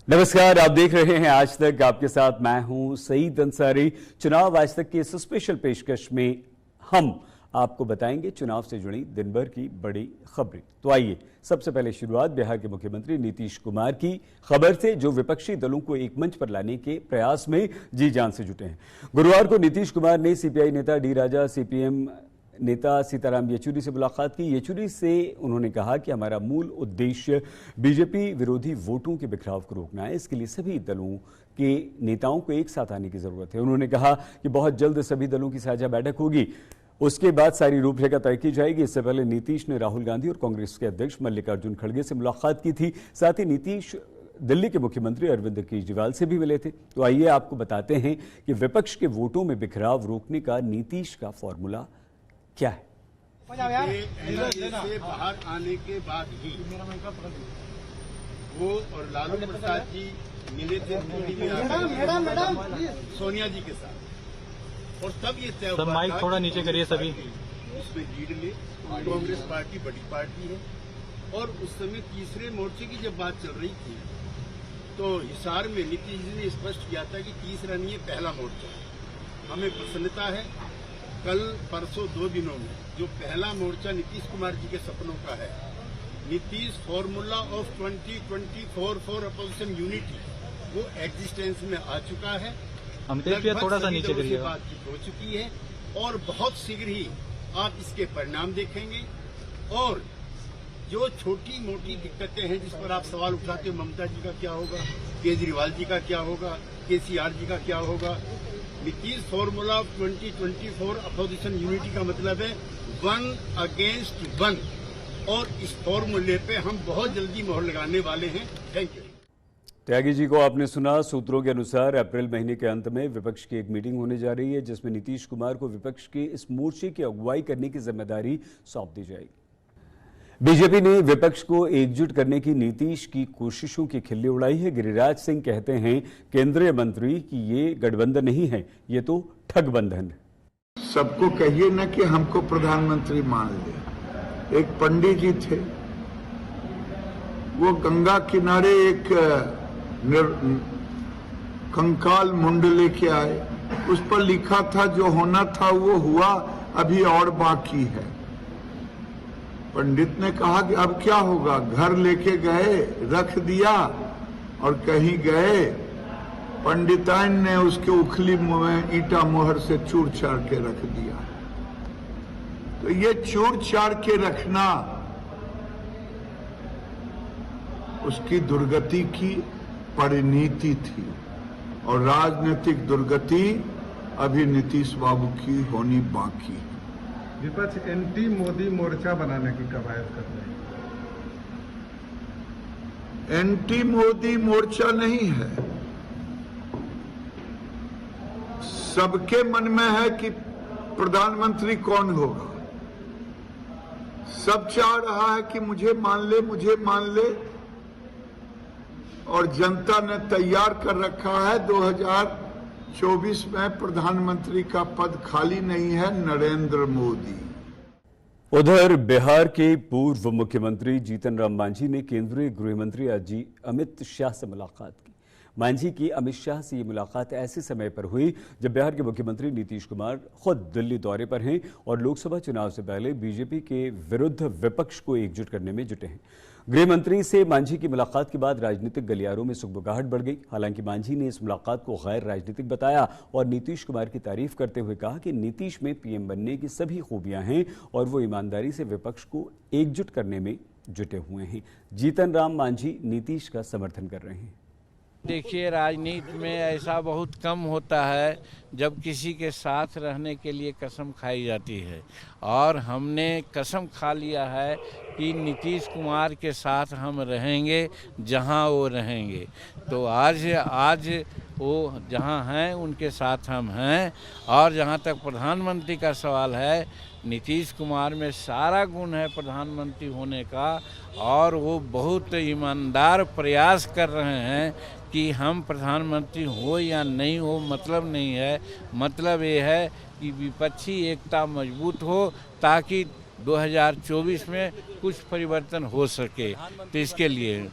नमस्कार, आप देख रहे हैं आज तक। आपके साथ मैं हूं सईद अंसारी। चुनाव आज तक की इस स्पेशल पेशकश में हम आपको बताएंगे चुनाव से जुड़ी दिन भर की बड़ी खबरें। तो आइए सबसे पहले शुरुआत बिहार के मुख्यमंत्री नीतीश कुमार की खबर से, जो विपक्षी दलों को एक मंच पर लाने के प्रयास में जी जान से जुटे हैं। गुरुवार को नीतीश कुमार ने सीपीआई नेता डी राजा, सीपीएम नेता सीताराम येचुरी से मुलाकात की। येचुरी से उन्होंने कहा कि हमारा मूल उद्देश्य बीजेपी विरोधी वोटों के बिखराव को रोकना है। इसके लिए सभी दलों के नेताओं को एक साथ आने की जरूरत है। उन्होंने कहा कि बहुत जल्द सभी दलों की साझा बैठक होगी, उसके बाद सारी रूपरेखा तय की जाएगी। इससे पहले नीतीश ने राहुल गांधी और कांग्रेस के अध्यक्ष मल्लिकार्जुन खड़गे से मुलाकात की थी। साथ ही नीतीश दिल्ली के मुख्यमंत्री अरविंद केजरीवाल से भी मिले थे। तो आइए आपको बताते हैं कि विपक्ष के वोटों में बिखराव रोकने का नीतीश का फॉर्मूला क्या है। से बाहर आने के बाद ही वो और लालू प्रसाद जी मिले थे सोनिया जी के साथ, और तब ये तय हुआ माइक थोड़ा नीचे करिए सभी। उसमें लीड ले, कांग्रेस पार्टी बड़ी पार्टी है, और उस समय तीसरे मोर्चे की जब बात चल रही थी तो हिसार में नीतीश जी ने स्पष्ट किया था कि तीसरा नहीं है, पहला मोर्चा है। हमें प्रसन्नता है कल परसों 2 दिनों में जो पहला मोर्चा नीतीश कुमार जी के सपनों का है, Nitish formula of 2024 for opposition unity, वो एग्जिस्टेंस में आ चुका है। थोड़ा सा नीचे करिएगा। बातचीत हो चुकी है और बहुत शीघ्र ही आप इसके परिणाम देखेंगे। और जो छोटी मोटी दिक्कतें हैं जिस पर आप सवाल उठाते हो, ममता जी का क्या होगा, केजरीवाल जी का क्या होगा, केसीआर जी का क्या होगा, Nitish formula of 2024 opposition unity का मतलब है 1 अगेंस्ट 1, और इस फॉर्मूले पे हम बहुत जल्दी मोहर लगाने वाले हैं। Thank you. त्यागी जी को आपने सुना। सूत्रों के अनुसार अप्रैल महीने के अंत में विपक्ष की एक मीटिंग होने जा रही है, जिसमें नीतीश कुमार को विपक्ष के इस मोर्चे की अगुवाई करने की जिम्मेदारी सौंप दी जाएगी। बीजेपी ने विपक्ष को एकजुट करने की नीतीश की कोशिशों की खिल्ली उड़ाई है। गिरिराज सिंह कहते हैं केंद्रीय मंत्री कि ये गठबंधन नहीं है, ये तो ठगबंधन है। सबको कहिए ना कि हमको प्रधानमंत्री मान ले। एक पंडित जी थे, वो गंगा किनारे एक कंकाल मुंड लेके आए, उस पर लिखा था जो होना था वो हुआ, अभी और बाकी है। पंडित ने कहा कि अब क्या होगा, घर लेके गए, रख दिया, और कहीं गए, पंडिताइन ने उसके उखली में ईटा मोहर से चूर चाड़ के रख दिया। तो ये चूर चाड़ के रखना उसकी दुर्गति की परिणीति थी, और राजनीतिक दुर्गति अभी नीतीश बाबू की होनी बाकी है। विपक्ष एंटी मोदी मोर्चा बनाने की कवायद कर रहे हैं। एंटी मोदी मोर्चा नहीं है, सबके मन में है कि प्रधानमंत्री कौन होगा। सब चाह रहा है कि मुझे मान ले, मुझे मान ले, और जनता ने तैयार कर रखा है 2024 में प्रधानमंत्री का पद खाली नहीं है, नरेंद्र मोदी। उधर बिहार के पूर्व मुख्यमंत्री जीतन राम मांझी ने केंद्रीय गृह मंत्री अमित शाह से मुलाकात की। मांझी की अमित शाह से ये मुलाकात ऐसे समय पर हुई जब बिहार के मुख्यमंत्री नीतीश कुमार खुद दिल्ली दौरे पर हैं और लोकसभा चुनाव से पहले बीजेपी के विरुद्ध विपक्ष को एकजुट करने में जुटे हैं। गृह मंत्री से मांझी की मुलाकात के बाद राजनीतिक गलियारों में सुगबुगाहट बढ़ गई। हालांकि मांझी ने इस मुलाकात को गैर राजनीतिक बताया और नीतीश कुमार की तारीफ करते हुए कहा कि नीतीश में पीएम बनने की सभी खूबियां हैं और वो ईमानदारी से विपक्ष को एकजुट करने में जुटे हुए हैं। जीतन राम मांझी नीतीश का समर्थन कर रहे हैं। देखिए, राजनीति में ऐसा बहुत कम होता है जब किसी के साथ रहने के लिए कसम खाई जाती है, और हमने कसम खा लिया है कि नीतीश कुमार के साथ हम रहेंगे जहां वो रहेंगे। तो आज वो जहां हैं उनके साथ हम हैं। और जहां तक प्रधानमंत्री का सवाल है, नीतीश कुमार में सारा गुण है प्रधानमंत्री होने का, और वो बहुत ईमानदार प्रयास कर रहे हैं कि हम प्रधानमंत्री हो या नहीं हो मतलब नहीं है। मतलब ये है कि विपक्षी एकता मजबूत हो ताकि 2024 में कुछ परिवर्तन हो सके। तो इसके लिए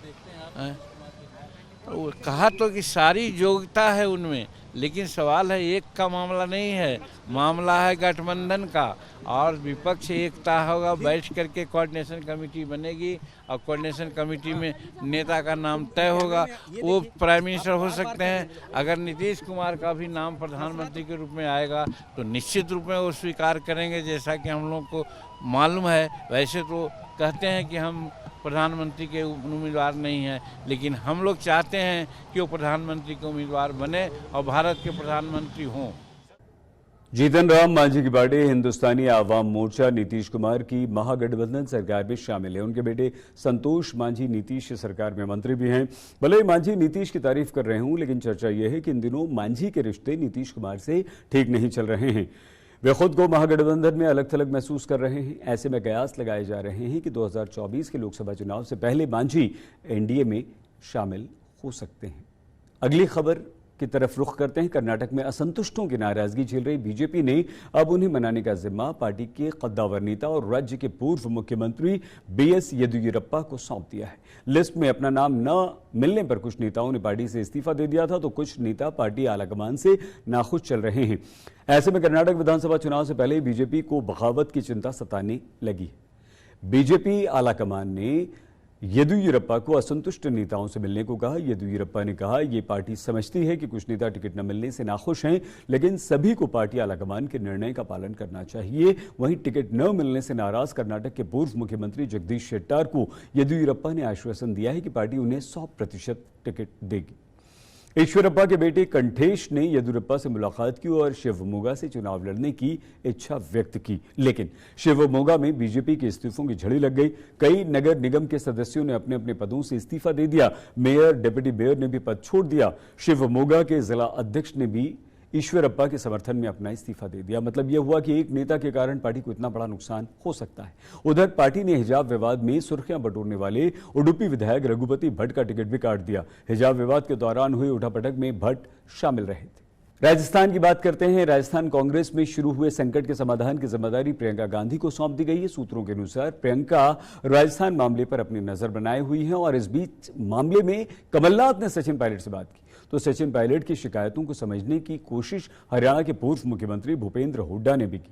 कहा तो कि सारी योग्यता है उनमें, लेकिन सवाल है एक का मामला नहीं है, मामला है गठबंधन का। और विपक्ष एकता होगा, बैठ करके कोऑर्डिनेशन कमेटी बनेगी और कोऑर्डिनेशन कमेटी में नेता का नाम तय होगा, वो प्राइम मिनिस्टर हो सकते हैं। अगर नीतीश कुमार का भी नाम प्रधानमंत्री के रूप में आएगा तो निश्चित रूप में वो स्वीकार करेंगे। जैसा कि हम लोग को मालूम है, वैसे तो कहते हैं कि हम प्रधानमंत्री के उम्मीदवार नहीं हैं, लेकिन हम लोग चाहते हैं कि वो प्रधानमंत्री के उम्मीदवार बने और भारत के प्रधानमंत्री हों। जीतन राम मांझी की पार्टी हिंदुस्तानी आवाम मोर्चा नीतीश कुमार की महागठबंधन सरकार में शामिल है। उनके बेटे संतोष मांझी नीतीश सरकार में मंत्री भी हैं। भले ही मांझी नीतीश की तारीफ कर रहे हूं, लेकिन चर्चा यह है कि इन दिनों मांझी के रिश्ते नीतीश कुमार से ठीक नहीं चल रहे हैं। वे खुद को महागठबंधन में अलग थलग महसूस कर रहे हैं। ऐसे में कयास लगाए जा रहे हैं कि 2024 के लोकसभा चुनाव से पहले मांझी एनडीए में शामिल हो सकते हैं। अगली खबर की तरफ रुख करते हैं। कर्नाटक में असंतुष्टों की नाराजगी झेल रही बीजेपी ने अब उन्हें मनाने का जिम्मा पार्टी के कद्दावर नेता और राज्य के पूर्व मुख्यमंत्री बीएस येदियुरप्पा को सौंप दिया है। लिस्ट में अपना नाम न मिलने पर कुछ नेताओं ने पार्टी से इस्तीफा दे दिया था, तो कुछ नेता पार्टी आलाकमान से नाखुश चल रहे हैं। ऐसे में कर्नाटक विधानसभा चुनाव से पहले बीजेपी को बगावत की चिंता सताने लगी। बीजेपी आलाकमान ने येदियुरप्पा को असंतुष्ट नेताओं से मिलने को कहा। येदियुरप्पा ने कहा, ये पार्टी समझती है कि कुछ नेता टिकट न मिलने से नाखुश हैं, लेकिन सभी को पार्टी आलाकमान के निर्णय का पालन करना चाहिए। वहीं टिकट न मिलने से नाराज कर्नाटक के पूर्व मुख्यमंत्री जगदीश शेट्टार को येदियुरप्पा ने आश्वासन दिया है कि पार्टी उन्हें 100% टिकट देगी। ईश्वरप्पा के बेटे कंठेश ने येदियुरप्पा से मुलाकात की और शिवमोगा से चुनाव लड़ने की इच्छा व्यक्त की, लेकिन शिवमोगा में बीजेपी के इस्तीफों की झड़ी लग गई। कई नगर निगम के सदस्यों ने अपने अपने पदों से इस्तीफा दे दिया। मेयर, डिप्टी मेयर ने भी पद छोड़ दिया। शिवमोगा के जिला अध्यक्ष ने भी ईश्वरप्पा के समर्थन में अपना इस्तीफा दे दिया। मतलब यह हुआ कि एक नेता के कारण पार्टी को इतना बड़ा नुकसान हो सकता है। उधर पार्टी ने हिजाब विवाद में सुर्खियां बटोरने वाले उडुपी विधायक रघुपति भट्ट का टिकट भी काट दिया। हिजाब विवाद के दौरान हुई उठापटक में भट्ट शामिल रहे थे। राजस्थान की बात करते हैं। राजस्थान कांग्रेस में शुरू हुए संकट के समाधान की जिम्मेदारी प्रियंका गांधी को सौंप दी गई है। सूत्रों के अनुसार प्रियंका राजस्थान मामले पर अपनी नजर बनाए हुई हैं और इस बीच मामले में कमलनाथ ने सचिन पायलट से बात की तो सचिन पायलट की शिकायतों को समझने की कोशिश हरियाणा के पूर्व मुख्यमंत्री भूपेंद्र हुड्डा ने भी की।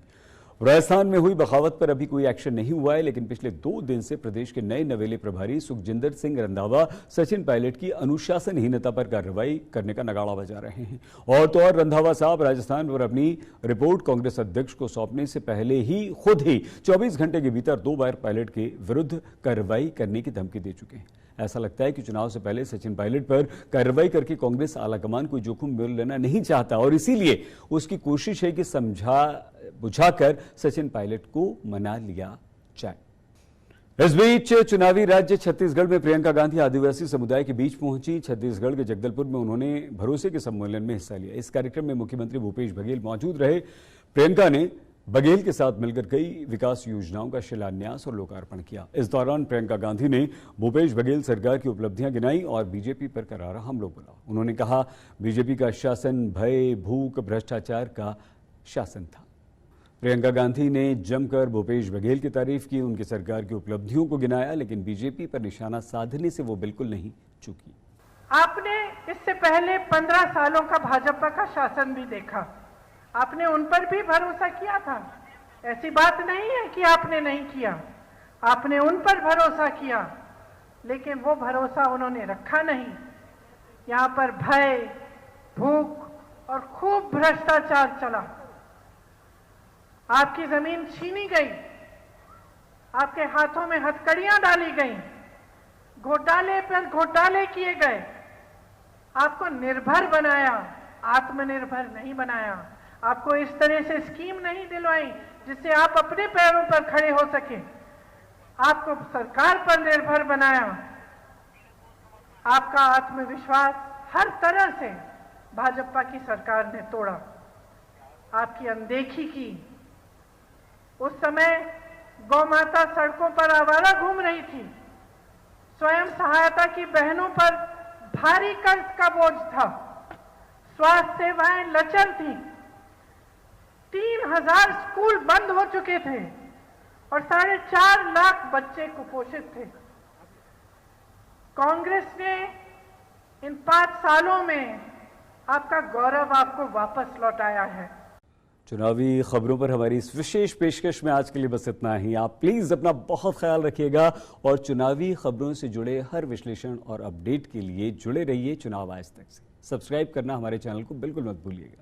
राजस्थान में हुई बगावत पर अभी कोई एक्शन नहीं हुआ है, लेकिन पिछले 2 दिन से प्रदेश के नए नवेले प्रभारी सुखजिंदर सिंह रंधावा सचिन पायलट की अनुशासनहीनता पर कार्रवाई करने का नगाड़ा बजा रहे हैं। और तो और रंधावा साहब राजस्थान पर अपनी रिपोर्ट कांग्रेस अध्यक्ष को सौंपने से पहले ही खुद ही 24 घंटे के भीतर 2 बार पायलट के विरुद्ध कार्रवाई करने की धमकी दे चुके हैं। ऐसा लगता है कि चुनाव से पहले सचिन पायलट पर कार्रवाई करके कांग्रेस आलाकमान कोई जोखिम मोल लेना नहीं चाहता और इसीलिए उसकी कोशिश है कि समझा बुझाकर सचिन पायलट को मना लिया जाए। इस बीच चुनावी राज्य छत्तीसगढ़ में प्रियंका गांधी आदिवासी समुदाय के बीच पहुंची। छत्तीसगढ़ के जगदलपुर में उन्होंने भरोसे के सम्मेलन में हिस्सा लिया। इस कार्यक्रम में मुख्यमंत्री भूपेश बघेल मौजूद रहे। प्रियंका ने बघेल के साथ मिलकर कई विकास योजनाओं का शिलान्यास और लोकार्पण किया। इस दौरान प्रियंका गांधी ने भूपेश बघेल सरकार की उपलब्धियां गिनाई और बीजेपी पर करारा हमलों बोला। उन्होंने कहा, बीजेपी का शासन भय, भूख, भ्रष्टाचार का शासन था। प्रियंका गांधी ने जमकर भूपेश बघेल की तारीफ की, उनकी सरकार की उपलब्धियों को गिनाया, लेकिन बीजेपी पर निशाना साधने से वो बिल्कुल नहीं चूकी। आपने इससे पहले 15 सालों का भाजपा का शासन भी देखा, आपने उन पर भी भरोसा किया था। ऐसी बात नहीं है कि आपने नहीं किया, आपने उन पर भरोसा किया, लेकिन वो भरोसा उन्होंने रखा नहीं। यहाँ पर भय, भूख और खूब भ्रष्टाचार चला। आपकी जमीन छीनी गई, आपके हाथों में हथकड़ियां डाली गई, घोटाले पर घोटाले किए गए, आपको निर्भर बनाया, आत्मनिर्भर नहीं बनाया। आपको इस तरह से स्कीम नहीं दिलवाई जिससे आप अपने पैरों पर खड़े हो सके। आपको सरकार पर निर्भर बनाया। आपका आत्मविश्वास हर तरह से भाजपा की सरकार ने तोड़ा, आपकी अनदेखी की। उस समय गौ माता सड़कों पर आवारा घूम रही थी, स्वयं सहायता की बहनों पर भारी कर्ज का बोझ था, स्वास्थ्य सेवाएं लचर थी, 3000 स्कूल बंद हो चुके थे और 4.5 लाख बच्चे कुपोषित थे। कांग्रेस ने इन 5 सालों में आपका गौरव आपको वापस लौटाया है। चुनावी खबरों पर हमारी इस विशेष पेशकश में आज के लिए बस इतना ही। आप प्लीज अपना बहुत ख्याल रखिएगा और चुनावी खबरों से जुड़े हर विश्लेषण और अपडेट के लिए जुड़े रहिए चुनाव आज तक से। सब्सक्राइब करना हमारे चैनल को बिल्कुल मत भूलिएगा।